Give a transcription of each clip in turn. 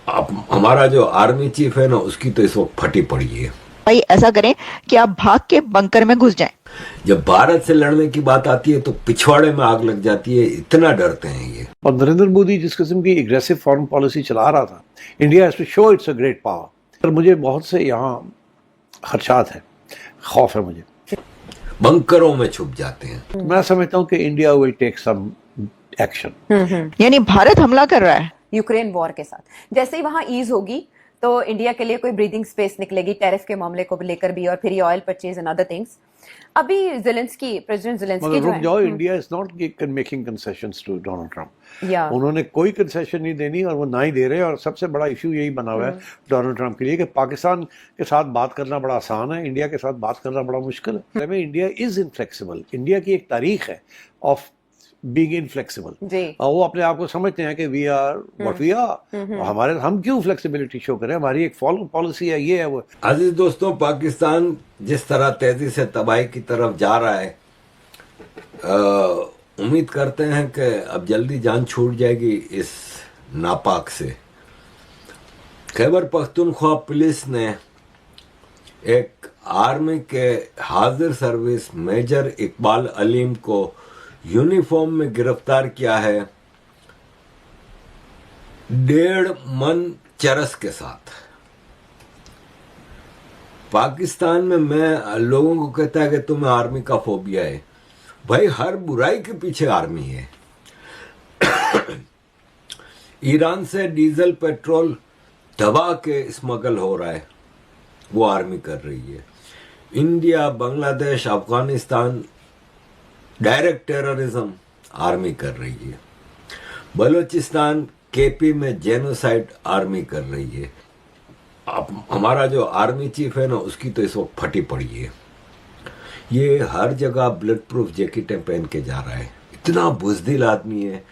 अब हमारा जो आर्मी चीफ है ना, उसकी तो इस वक्त फटी पड़ी है। भाई ऐसा करें कि आप भाग के बंकर में घुस जाएं। जब भारत से लड़ने की बात आती है तो पिछवाड़े में आग लग जाती है, इतना डरते हैं ये। और नरेंद्र मोदी जिस किस्म की एग्रेसिव फॉरेन पॉलिसी चला रहा था, India has to show its a great power. पर मुझे बहुत से यहाँ खदशात है, खौफ है मुझे। बंकरों में छुप जाते हैं। मैं समझता हूँ कि India will take some action. यानी भारत हमला कर रहा है यूक्रेन वॉर के साथ। जैसे ही वहां ईज होगी तो इंडिया के लिए कोई ब्रीदिंग स्पेस निकलेगी टैरिफ के मामले को लेकर भी, और फिर ये oil purchase and other things. अभी प्रेसिडेंट ज़ेलेंस्की मगर जो रुक है, जाओ, India is not making concessions to Donald Trump. या उन्होंने कोई कंसेशन नहीं देनी और वो ना ही दे रहे। और सबसे बड़ा इशू यही बना हुआ है डोनाल्ड ट्रंप के लिए कि पाकिस्तान के साथ बात करना बड़ा आसान है, इंडिया के साथ बात करना बड़ा मुश्किल है। India is inflexible. इंडिया की एक तारीख है ऑफ बीइंग इनफ्लेक्सिबल। जी। और वो अपने आप को समझते हैं कि we are what we are. हमारे हम क्यों फ्लेक्सिबिलिटी शो करें? हमारी एक फॉलो पॉलिसी है, ये है वो। अजीज दोस्तों, पाकिस्तान जिस तरह तेजी से तबाही की तरफ जा रहा है, उम्मीद करते हैं कि अब जल्दी जान छूट जाएगी इस नापाक से। खैबर पख्तूनख्वा पुलिस ने एक आर्मी के हाजिर सर्विस मेजर इकबाल अलीम को यूनिफॉर्म में गिरफ्तार किया है 1.5 मन चरस के साथ। पाकिस्तान में मैं लोगों को कहता है कि तुम्हें आर्मी का फोबिया है। भाई, हर बुराई के पीछे आर्मी है। ईरान से डीजल पेट्रोल दबा के स्मगल हो रहा है, वो आर्मी कर रही है। India, Bangladesh, Afghanistan direct terrorism army कर रही है। बलूचिस्तान, केपी में जेनोसाइड आर्मी कर रही है। अब हमारा जो आर्मी चीफ है ना, उसकी तो इस वक्त फटी पड़ी है। ये हर जगह ब्लड प्रूफ जैकेटें पहन के जा रहा है। इतना बुज़दिल आदमी है।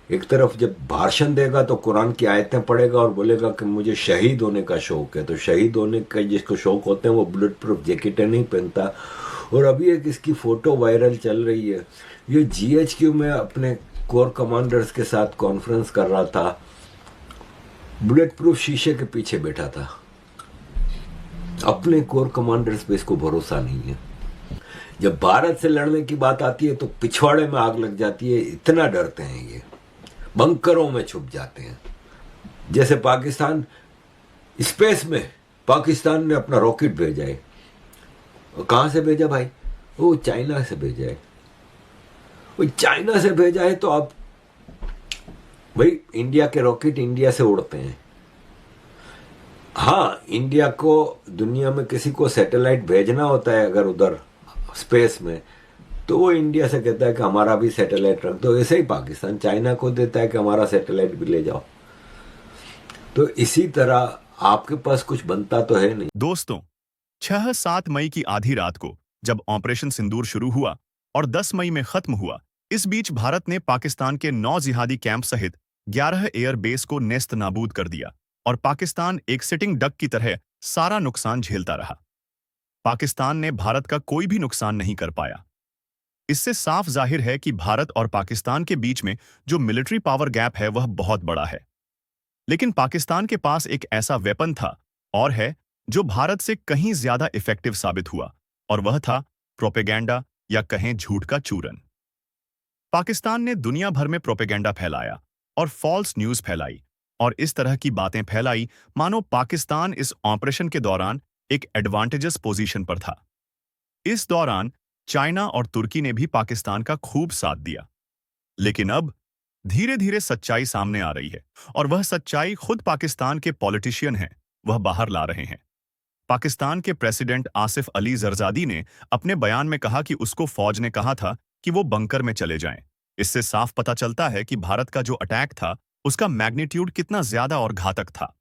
एक तरफ जब भाषण देगा तो कुरान की आयतें पढ़ेगा और बोलेगा कि मुझे शहीद होने का शौक है। तो शहीद होने का जिसको शौक होते हैं वो ब्लड प्रूफ जैकेटें नहीं पहनता। और अभी एक इसकी फोटो वायरल चल रही है। ये जीएचक्यू में अपने कोर कमांडर्स के साथ कॉन्फ्रेंस कर रहा था, बुलेट प्रूफ शीशे के पीछे बैठा था। अपने कोर कमांडर्स पे इसको भरोसा नहीं है। जब भारत से लड़ने की बात आती है तो पिछवाड़े में आग लग जाती है, इतना डरते हैं ये। बंकरों में छुप जाते हैं। जैसे पाकिस्तान स्पेस में, पाकिस्तान ने अपना रॉकेट भेजा है। कहां से भेजा भाई? वो चाइना से भेजा है। वो चाइना से भेजा है तो अब भाई इंडिया के रॉकेट इंडिया से उड़ते हैं। हाँ, इंडिया को दुनिया में किसी को सैटेलाइट भेजना होता है अगर उधर स्पेस में, तो वो इंडिया से कहता है कि हमारा भी सैटेलाइट रख दो। ऐसे ही पाकिस्तान चाइना को देता है कि हमारा सैटेलाइट भी ले जाओ। तो इसी तरह आपके पास कुछ बनता तो है नहीं। दोस्तों, 6-7 मई की आधी रात को जब ऑपरेशन सिंदूर शुरू हुआ और 10 मई में खत्म हुआ, इस बीच भारत ने पाकिस्तान के 9 जिहादी कैंप सहित 11 एयर बेस को नेस्त नाबूद कर दिया और पाकिस्तान एक सिटिंग डक की तरह सारा नुकसान झेलता रहा। पाकिस्तान ने भारत का कोई भी नुकसान नहीं कर पाया। इससे साफ जाहिर है कि भारत और पाकिस्तान के बीच में जो मिलिट्री पावर गैप है वह बहुत बड़ा है। लेकिन पाकिस्तान के पास एक ऐसा वेपन था और है जो भारत से कहीं ज्यादा इफेक्टिव साबित हुआ, और वह था प्रोपेगेंडा या कहें झूठ का चूरन। पाकिस्तान ने दुनिया भर में प्रोपेगेंडा फैलाया और फॉल्स न्यूज फैलाई और इस तरह की बातें फैलाई मानो पाकिस्तान इस ऑपरेशन के दौरान एक एडवांटेजस पोजीशन पर था। इस दौरान चाइना और तुर्की ने भी पाकिस्तान का खूब साथ दिया। लेकिन अब धीरे धीरे सच्चाई सामने आ रही है और वह सच्चाई खुद पाकिस्तान के पॉलिटिशियन हैं, वह बाहर ला रहे हैं। पाकिस्तान के प्रेसिडेंट आसिफ अली जरदारी ने अपने बयान में कहा कि उसको फौज ने कहा था कि वो बंकर में चले जाएं। इससे साफ पता चलता है कि भारत का जो अटैक था उसका मैग्नीट्यूड कितना ज्यादा और घातक था।